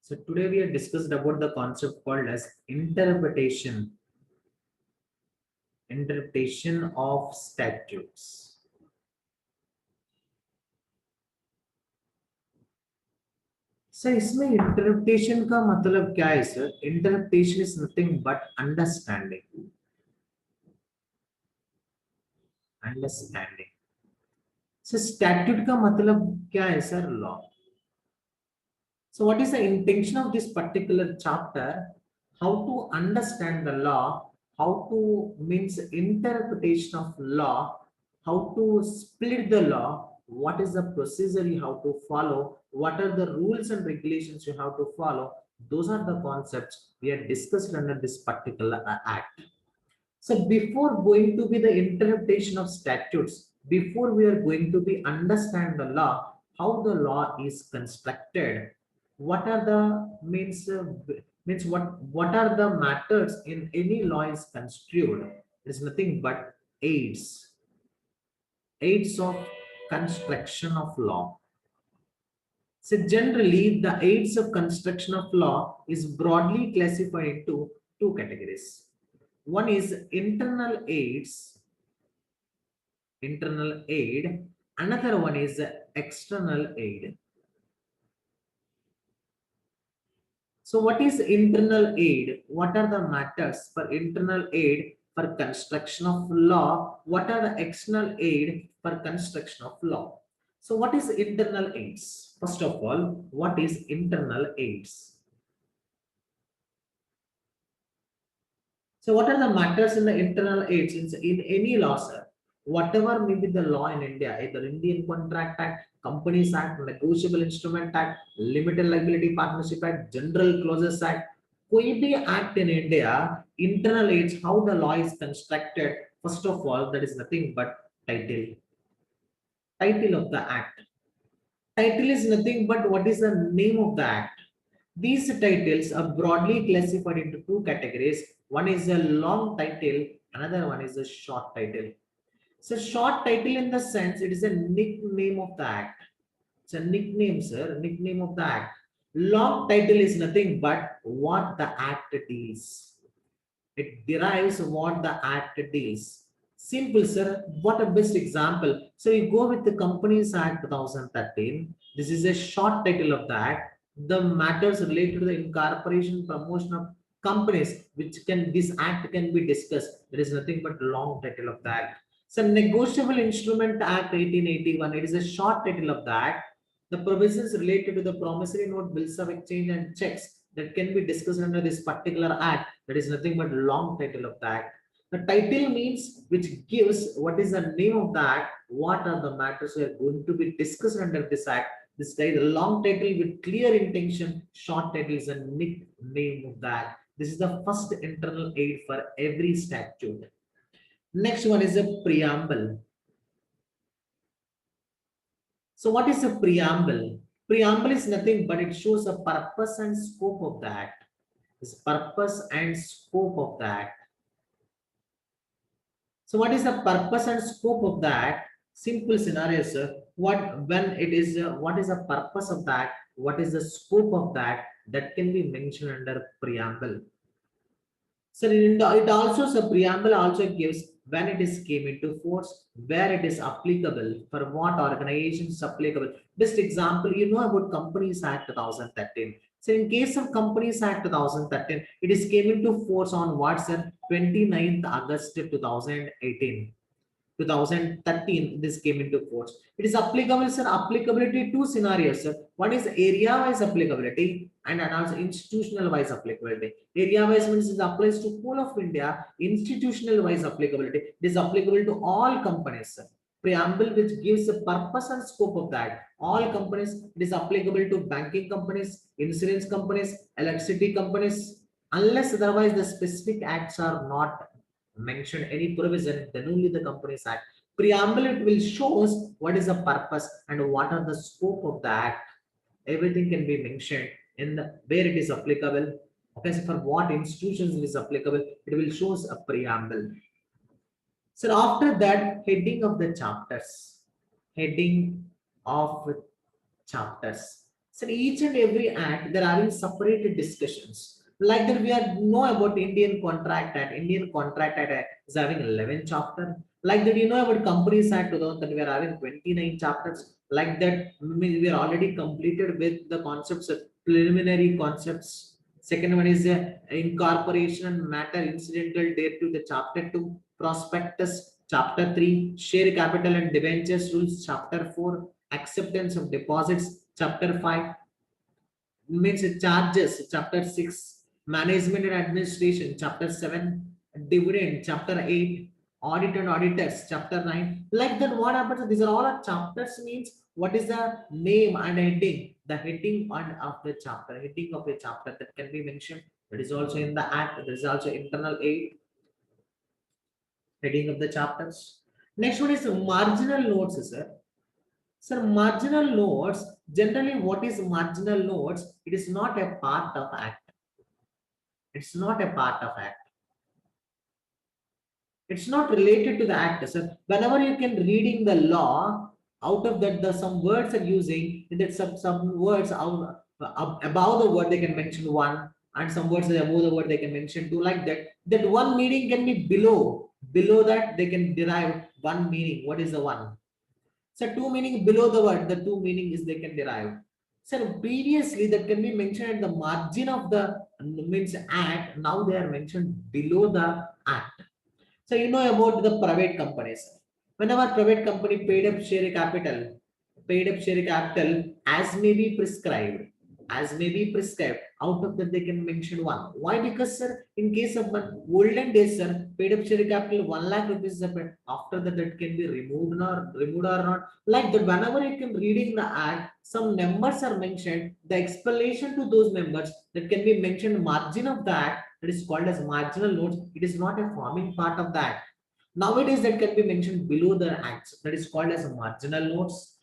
So today we have discussed about the concept called as interpretation of statutes. Sir इसमें interpretation का मतलब क्या है sir? Interpretation is nothing but understanding. Sir statute का मतलब क्या है sir? Law. So what is the intention of this particular chapter? How to understand the law, how to means interpretation of law, how to split the law, what is the procedure you have to follow, what are the rules and regulations you have to follow. Those are the concepts we are discussed under this particular act. So before going to be the interpretation of statutes, before we are going to be understand the law, how the law is constructed, what are the means what are the matters in any law is construed. It is nothing but aids of construction of law. So generally the aids of construction of law is broadly classified into two categories. One is internal aid, another one is external aid. So what is internal aid? What are the matters for internal aid for construction of law? What are the external aid for construction of law? So what is internal aids? First of all, what is internal aids? So what are the matters in the internal aids in any law, sir? Whatever may be the law in India, either Indian Contract Act, Companies Act, Negotiable Instrument Act, Limited Liability Partnership Act, General Clauses Act, कोई भी act in India, internal aids, how the law is constructed, first of all, that is nothing but title of the act. Title is nothing but what is the name of the act. These titles are broadly classified into two categories. One is a long title, another one is a short title. So short title in the sense it is a nickname of the act. It's a nickname, sir, nickname of the act. Long title is nothing but what the act deals. It derives what the act deals. Simple, sir. What a best example. So you go with the Companies Act 2013. This is a short title of the act. The matters related to the incorporation, promotion of companies, which can this act can be discussed. There is nothing but long title of the act. So Negotiable Instrument Act 1881. It is a short title of the act. The provisions related to the promissory note, bills of exchange, and checks that can be discussed under this particular act. That is nothing but long title of the act. The title means which gives what is the name of the act, what are the matters we are going to be discussed under this act. This title, long title with clear intention, short title is a nickname of the act. This is the first internal aid for every statute. Next one is a preamble. So what is a preamble? Preamble is nothing but it shows the purpose and scope of the act. This purpose and scope of the act. So what is the purpose and scope of the act? Simple scenario, sir. What is the purpose of the act? What is the scope of the act? That can be mentioned under preamble. So it also, so preamble also gives when it is came into force, where it is applicable, for what organizations applicable. Best example, you know about Companies Act 2013. So in case of Companies Act 2013, it is came into force on what, sir? 29th August 2018. 2013 this came into force. It is applicable, sir, applicability to scenarios, sir. One is area wise applicability and also institutional wise applicability. Area wise means it applies to whole of India. Institutional wise applicability, it is applicable to all companies, sir. Preamble which gives the purpose and scope of that. All companies, it is applicable to banking companies, insurance companies, electricity companies, unless otherwise the specific acts are not mentioned any provision, then only the Companies Act. Preamble it will show us what is the purpose and what are the scope of the act. Everything can be mentioned in where it is applicable. Okay, so for what institutions it is applicable, it will show us a preamble. So after that, heading of the chapters. Heading of chapters. So each and every act, they're having separated discussions. Like that, we are know about Indian Contract Act. Indian Contract Act is having 11 chapter. Like that, you know about Companies Act 2000, we are having 29 chapters. Like that, we are already completed with the concepts of preliminary concepts. Second one is incorporation matter incidental date to the chapter 2, prospectus chapter 3, share capital and debentures rules chapter 4, acceptance of deposits chapter 5, means charges chapter 6, management and administration chapter 7, dividend chapter 8, audit and auditors chapter 9. Like that, what happens, these are all our chapters, means what is the name and heading, the heading and of the chapter, heading of a chapter that can be mentioned, that is also in the act. There is also internal aid, heading of the chapters. Next one is marginal notes, sir. Sir, marginal notes, generally what is marginal notes? It is not a part of act. It's not a part of act. It's not related to the act, sir. Whenever you can reading the law, out of that the some words are using, in that some words out above the word they can mention one, and some words above the word they can mention two, like that. That one meaning can be below. Below that they can derive one meaning. What is the one? So two meaning below the word, the two meaning is they can derive. So previously that can be mentioned at the margin of the means act. Now they are mentioned below the act. So you know about the private companies. Whenever private company paid up share capital as may be prescribed, as may be prescribed. Out of that they can mention one. Why? Because sir, in case of one olden days, sir, paid up share capital 1 lakh rupees is paid. After that, that can be removed or not. Like that, whenever you can reading the act, some numbers are mentioned. The explanation to those members that can be mentioned margin of that, that is called as marginal notes. It is not a forming part of that. Nowadays, that can be mentioned below the acts. That is called as marginal notes.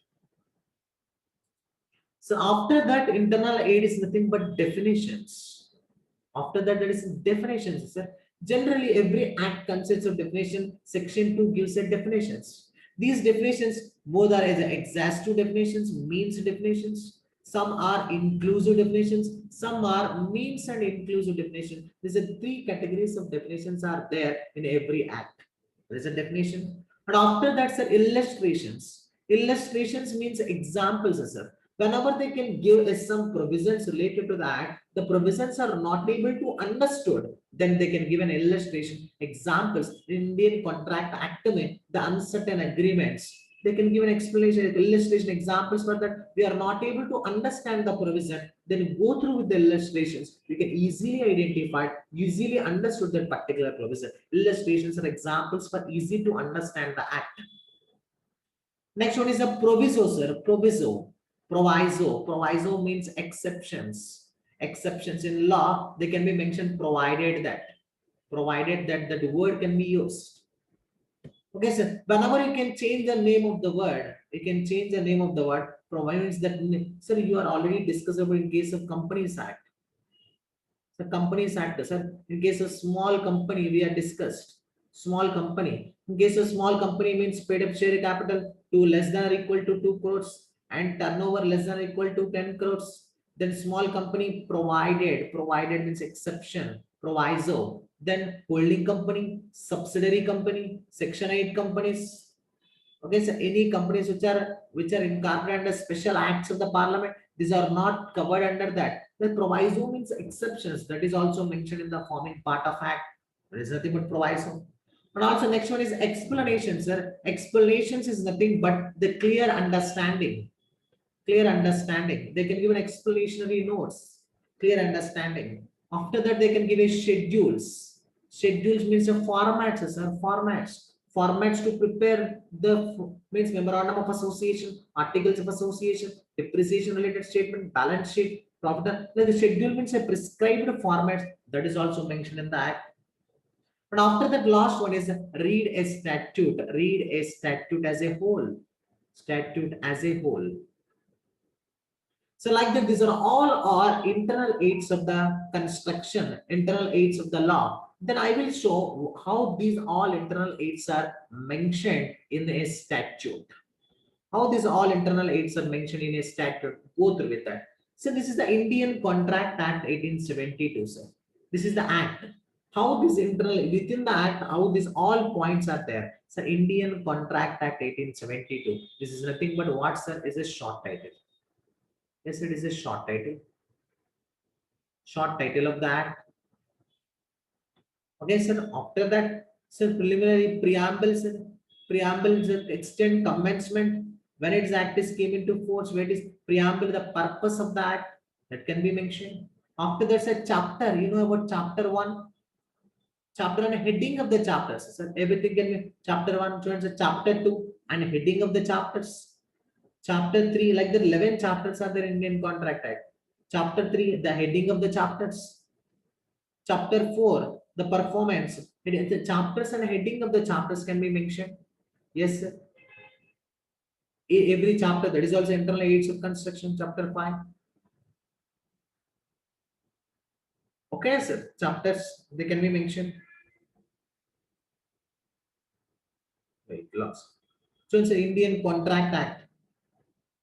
So after that, internal aid is nothing but definitions. After that, there is definitions, sir. Generally, every act consists of definition. Section 2 gives a definitions. These definitions both are as exhaustive definitions, means definitions. Some are inclusive definitions. Some are means and inclusive definitions. These are three categories of definitions are there in every act. There is a definition. And after that, sir, illustrations. Illustrations means examples, sir. Whenever they can give us some provisions related to that, the provisions are not able to understood, then they can give an illustration, examples. Indian Contract Act में the uncertain agreements, they can give an explanation, illustration, examples for that. We are not able to understand the provision, then go through with the illustrations. We can easily identify, easily understood that particular provision. Illustrations are examples for easy to understand the act. Next one is a proviso, sir. Proviso. Proviso. Proviso means exceptions. Exceptions in law, they can be mentioned provided that. Provided that the word can be used. Okay, sir. Whenever you can change the name of the word, you can change the name of the word, provides that, sir, you are already discussable in case of Companies Act. The Companies Act, sir. In case of small company, we are discussed. Small company. In case of small company means paid up share capital to less than or equal to 2 crores and turnover less than or equal to 10 crores. Then small company provided. Provided means exception. Proviso. Then holding company, subsidiary company, section 8 companies. Okay, so any companies which are incorporated under special acts of the parliament, these are not covered under that. The proviso means exceptions. That is also mentioned in the forming part of act. There is nothing but proviso. And also next one is explanations. Sir. Explanations is nothing but the clear understanding. Clear understanding. They can give an explanatory notes. Clear understanding. After that, they can give a schedules. Schedules means a formats, sir. Formats. Formats to prepare the means memorandum of association, articles of association, depreciation related statement, balance sheet, profit. The schedule means a prescribed format that is also mentioned in the act. But after that, last one is read a statute. Read a statute as a whole. Statute as a whole. So like that, these are all our internal aids of the construction, internal aids of the law. Then I will show how these all internal aids are mentioned in a statute. How these all internal aids are mentioned in a statute. Go through with that. So this is the Indian Contract Act 1872, sir. This is the act. How this internal within the act, how these all points are there. So Indian Contract Act 1872. This is nothing but what, sir, is a short title. Yes, it is a short title. Short title of the act. Okay, sir. After that, sir, preliminary preamble, sir. Preamble, sir, extend commencement. When its act is came into force, where it is preamble, the purpose of the act that can be mentioned. After that, sir, chapter. You know about chapter one, chapter and heading of the chapters. So everything can be chapter one, chapter two, and heading of the chapters. Chapter three, like the 11 chapters are there in Indian Contract Act. Chapter three, the heading of the chapters. Chapter 4, the performance. The chapters and heading of the chapters can be mentioned. Yes, sir. Every chapter, that is also internal aids of construction, chapter 5. Okay, sir. Chapters, they can be mentioned. Wait, lost. So it's an Indian Contract Act.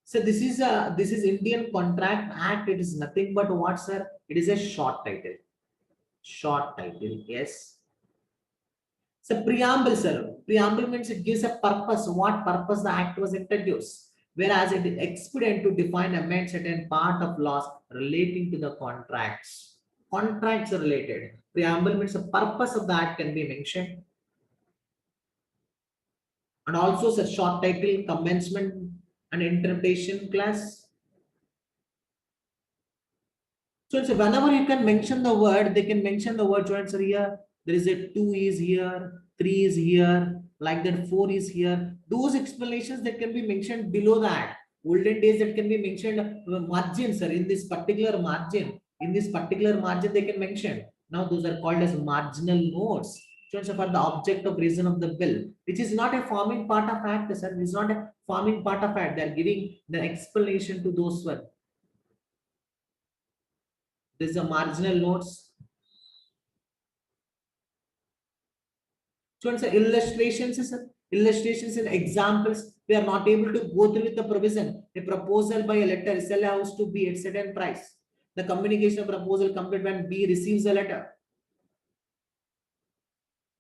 So this is Indian Contract Act. It is nothing but what, sir? It is a short title. Short title, yes. So preamble, sir. Preamble means it gives a purpose, what purpose the act was introduced. Whereas it is expedient to define amend certain part of laws relating to the contracts. Contracts are related. Preamble means the purpose of the act can be mentioned. And also the short title, commencement and interpretation class. So it's whenever you can mention the word, they can mention the word joints are here. There is a 2 is here, 3 is here, like that 4 is here. Those explanations that can be mentioned below that. Olden days that can be mentioned margins, sir, in this particular margin. In this particular margin, they can mention. Now those are called as marginal notes. So for the object of reason of the bill, which is not a forming part of act, sir. It is not a forming part of act. They are giving the explanation to those words. This is a marginal notes. So it's illustrations and examples. We are not able to go through with the provision. A proposal by a letter sell a house to B at certain price. The communication of proposal complete when B receives a letter.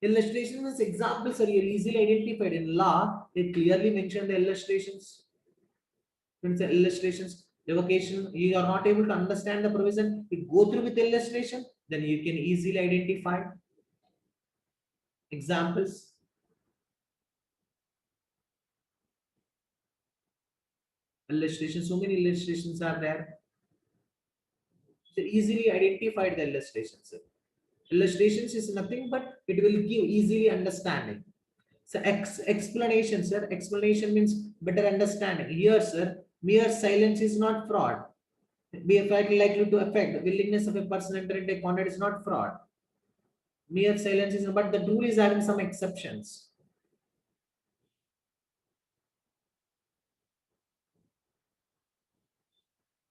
Illustrations and examples are easily identified in law. They clearly mention the illustrations. When it's illustrations, revocation, you are not able to understand the provision. You go through with illustration, then you can easily identify examples. Illustrations, so many illustrations are there. So easily identified the illustrations. Illustrations is nothing but it will give easily understanding. So explanation, sir. Explanation means better understanding. Here, sir, mere silence is not fraud. Be likely to affect the willingness of a person entering a contract is not fraud. Mere silence is, but the rule is having some exceptions.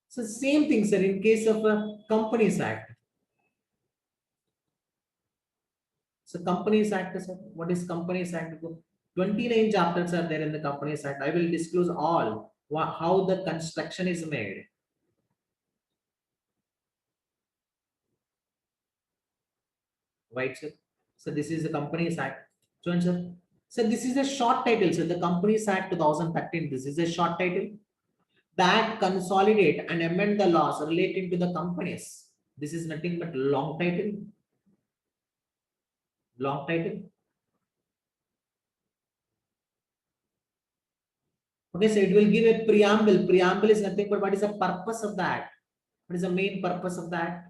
So same thing, sir. In case of a Companies Act. So Companies Act, sir. What is Companies Act? 29 chapters are there in the Companies Act. I will disclose all how the construction is made. Right, sir? So this is the Companies Act. Sir. So this is a short title, sir. The Companies Act 2013. This is a short title that consolidate and amend the laws relating to the companies. This is nothing but long title. Long title. Okay, so it will give a preamble. Preamble is nothing but what is the purpose of that? What is the main purpose of that?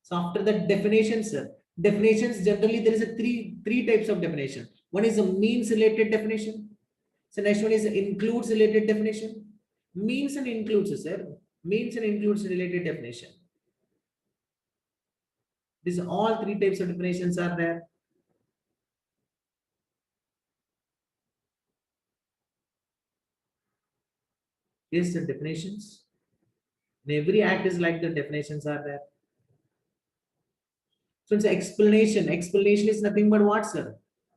So after the definitions, sir. Definitions generally there is a three types of definition. One is a means related definition. So next one is includes related definition. Means and includes, sir. Means and includes related definition. These all three types of definitions are there. Yes, the definitions. In every act is like the definitions are there. So it's an explanation. Explanation is nothing but what, sir?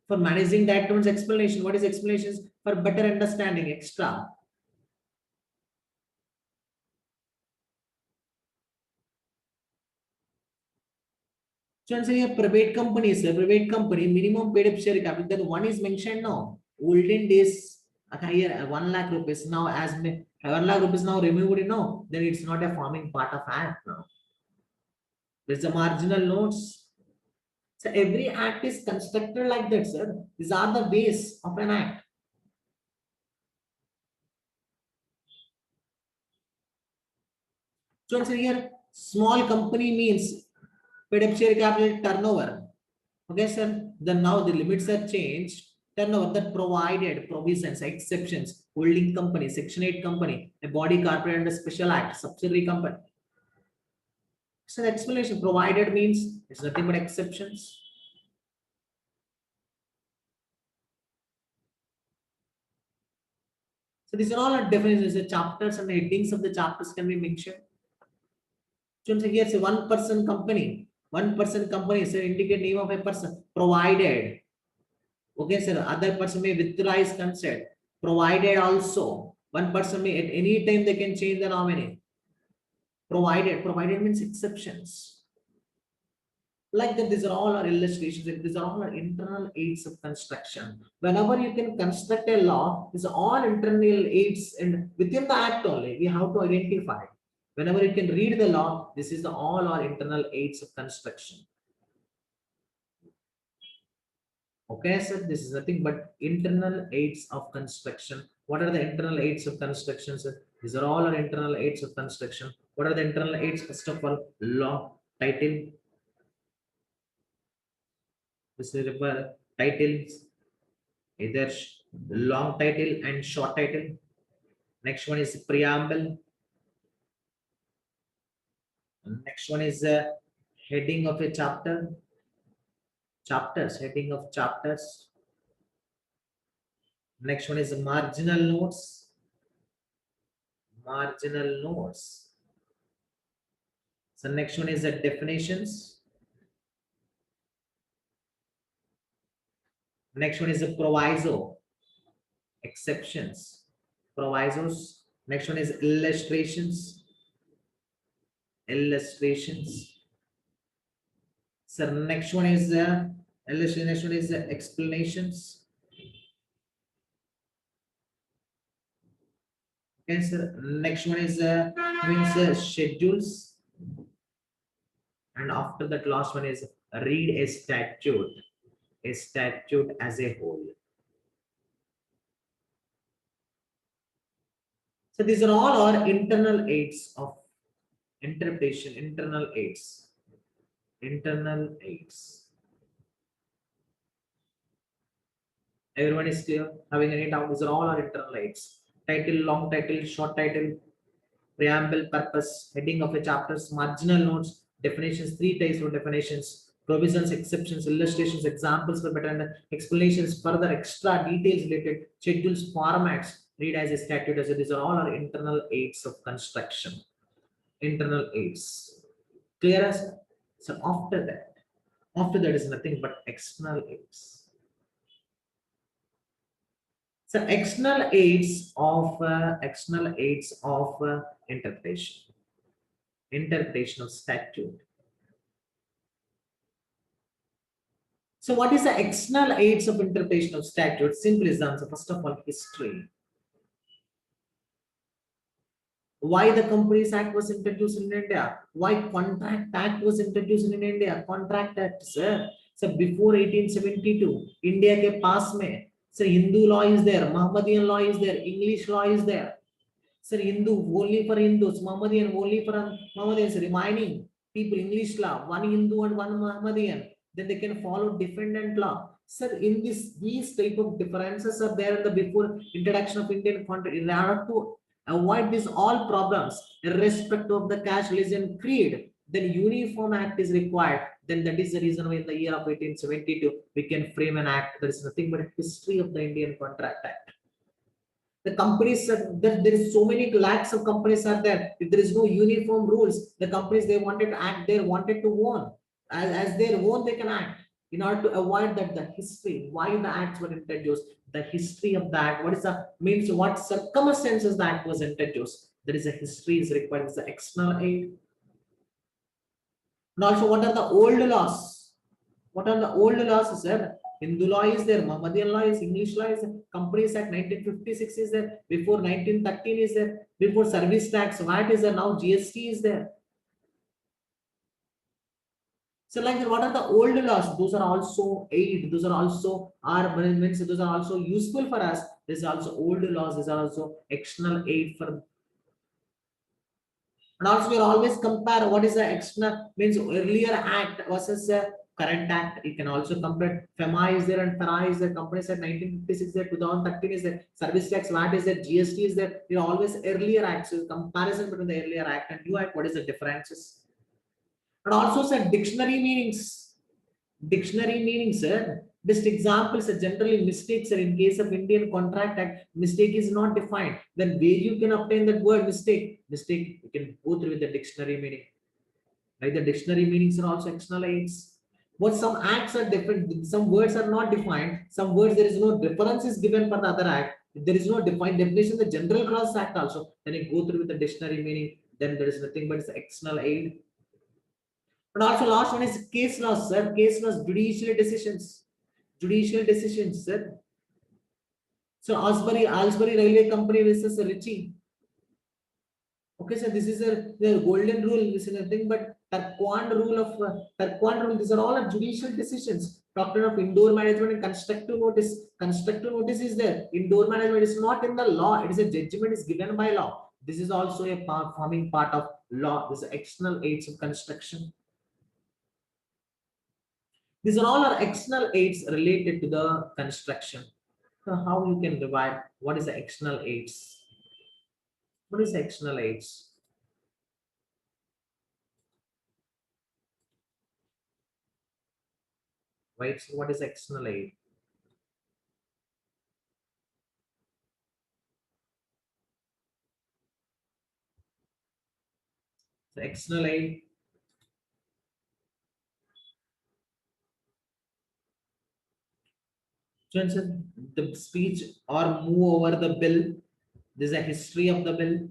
For managing that terms explanation. What is explanations? For better understanding, extra. So say a private company, sir, private company, minimum paid up share capital, then one is mentioned now. Olden days, here 1 lakh rupees now, 1 lakh rupees now removed, then it's not a forming part of act now. There's a marginal notes. So every act is constructed like that, sir. These are the base of an act. So here, small company means paid up share capital turnover. Okay, sir. Then now the limits are changed. Turnover that provided provisions, exceptions, holding company, Section 8 company, a body corporate and a special act, subsidiary company. So the explanation provided means it's nothing but exceptions. So these are all definitions. The chapters and the headings of the chapters can be mentioned. So here say 1% company. 1% company, so indicate name of a person provided. Okay, sir. Other person may withdraw his consent. Provided also. One person may at any time they can change the nominee. Provided means exceptions. Like that, these are all our illustrations. These are all our internal aids of construction. Whenever you can construct a law, these are all internal aids, and within the act only, we have to identify. Whenever you can read the law, this is all our internal aids of construction. Okay, so this is nothing but internal aids of construction. What are the internal aids of construction, sir? These are all our internal aids of construction. What are the internal aids? First of all, law, title. This is titles, either long title and short title. Next one is preamble. Next one is heading of a chapter. Chapters, heading of chapters. Next one is marginal notes. Marginal notes. So next one is the definitions. Next one is the proviso. Exceptions. Provisos. Next one is illustrations. Illustrations. So next one is the illustration. Next one is the explanations. Okay, sir. Next one is means schedules, and after that, last one is read a statute as a whole. So these are all our internal aids of interpretation. Internal aids. Internal aids. Everyone is clear? Having any doubt? These are all our internal aids. Title, long title, short title, preamble, purpose, heading of a chapters, marginal notes, definitions, 3 types of definitions, provisions, exceptions, illustrations, examples for better and explanations, further extra details related, schedules, formats, read as a statute. As these are all our internal aids of construction. Internal aids. Clear as? So after that is nothing but external aids. So external aids of interpretation. Interpretation of statute. So what is the external aids of interpretation of statute? Simple is the answer. First of all, history. Why the Companies Act was introduced in India? Why Contract Act was introduced in India? Contract Act, sir. So before 1872, India ke paas mein, sir, Hindu law is there, Mohammedan law is there, English law is there. Sir, Hindu only for Hindus, Mohammedan only for Mohammedans, remaining people English law, one Hindu and one Mohammedan, then they can follow dependent law. Sir, in these type of differences are there in the before introduction of Indian contract. In order to avoid these all problems, irrespective of the caste, religion, creed, then uniform act is required. Then that is the reason why in the year of 1872 we can frame an act. There is nothing but a history of the Indian Contract Act. The companies there is so many lakhs of companies are there. If there is no uniform rules, the companies they wanted to act, they wanted to own as their own, they can act. In order to avoid that, the history, why the acts were introduced, the history of that, what is the means, what circumstances the act was introduced. There is a history is required. It's the external aid. And also, what are the old laws? What are the old laws, sir? Hindu law is there, Mohammedan law is, English law is there, Companies Act 1956 is there, before 1913 is there, before service tax, VAT is there, now GST is there. So like that, what are the old laws? Those are also aid. Those are also our means. Those are also useful for us. There's also old laws. These are also external aid for. And also we always compare what is the external means earlier act versus current act. You can also compare. FEMA is there and FERA is there. Companies at 1956 is there. 2013 is there. Service tax VAT is there. GST is there. You always earlier acts. So comparison between the earlier act and new act. What is the differences? And also said dictionary meanings. Dictionary meanings, sir. Best examples are generally mistakes, sir. In case of Indian Contract Act, mistake is not defined. Then where you can obtain that word mistake? Mistake, you can go through with the dictionary meaning. Right? The dictionary meanings are also external aids. What some acts are different, some words are not defined, some words there is no difference is given for the other act. If there is no defined definition, the general clause act also, then you go through with the dictionary meaning, then there is nothing but it's external aid. And also last one is case laws, sir. Case laws, judicial decisions. Judicial decisions, sir. So Asbury Railway Company versus Ritchie. Okay, so this is the golden rule. This is nothing but Turquoise rule of Turquoise rule. These are all judicial decisions. Doctrine of indoor management and constructive notice. Constructive notice is there. Indoor management is not in the law. It is a judgment is given by law. This is also a part, forming part of law. This is external aids of construction. These are all our external aids related to the construction. So how you can divide what is the external aids? What is the external aids? Right? So what is external aid? So external aid, so the speech or move over the bill. There's a history of the bill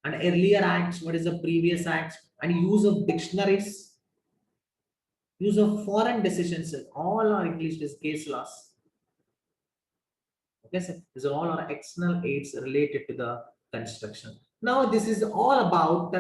and earlier acts. What is the previous acts and use of dictionaries, use of foreign decisions. All are English is case laws. Okay, so these are all our external aids related to the construction. Now, this is all about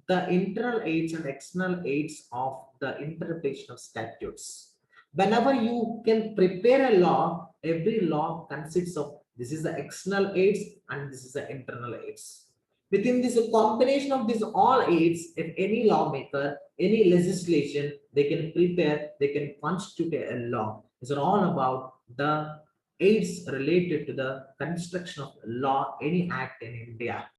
the internal aids and external aids of the interpretation of statutes. Whenever you can prepare a law, every law consists of this is the external aids and this is the internal aids. Within this combination of these all aids, if any lawmaker, any legislation, they can prepare, they can constitute a law. These are all about the aids related to the construction of law, any act in India.